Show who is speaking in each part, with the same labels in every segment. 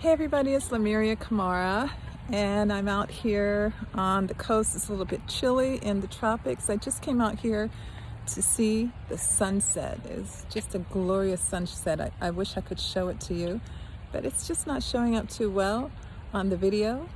Speaker 1: Hey everybody, it's Lemuria Kamara, and I'm out here on the coast. It's a little bit chilly in the tropics. I just came out here to see the sunset. It's just a glorious sunset. I wish I could show it to you, but it's just not showing up too well on the video.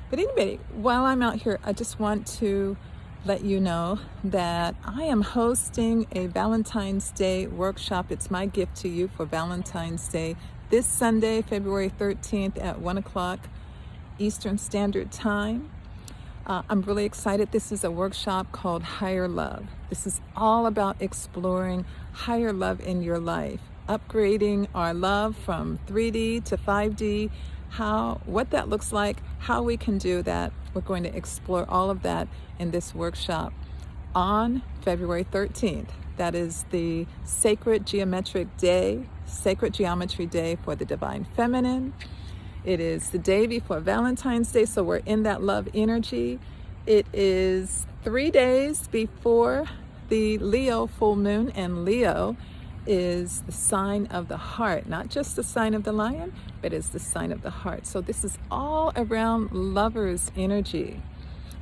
Speaker 1: But anyway, while I'm out here, I just want to let you know that I am hosting a Valentine's Day workshop. It's my gift to you for Valentine's Day this Sunday, February 13th at 1 o'clock Eastern Standard Time. I'm really excited. This is a workshop called Higher Love. This is all about exploring higher love in your life, upgrading our love from 3D to 5D, what that looks like, how we can do that. We're going to explore all of that in this workshop on February 13th. That is the sacred geometry day for the Divine Feminine. It is the day before Valentine's Day, so we're in that love energy. It is 3 days before the Leo full moon, and Leo is the sign of the heart, not just the sign of the lion, but it's the sign of the heart. So this is all around lovers energy.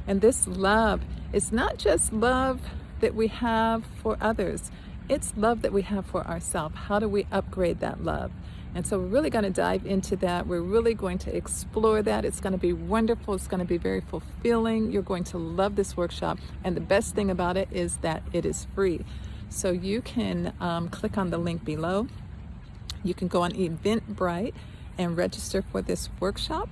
Speaker 1: And this love is not just love that we have for others, it's love that we have for ourselves. How do we upgrade that love? And so we're really going to dive into that. We're really going to explore that. It's going to be wonderful. It's going to be very fulfilling. You're going to love this workshop. And the best thing about it is that it is free. So you can click on the link below. You can go on Eventbrite and register for this workshop.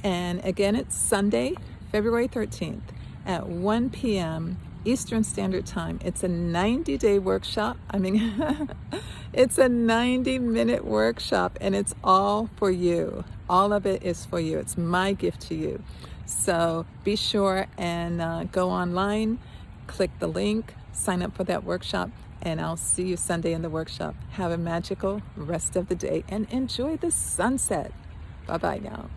Speaker 1: And again, it's Sunday, February 13th at 1 p.m. Eastern Standard Time. It's a 90-day workshop. It's a 90-minute workshop, and it's all for you. All of it is for you. It's my gift to you. So be sure and go online, click the link, sign up for that workshop, and I'll see you Sunday in the workshop. Have a magical rest of the day and enjoy the sunset. Bye-bye now.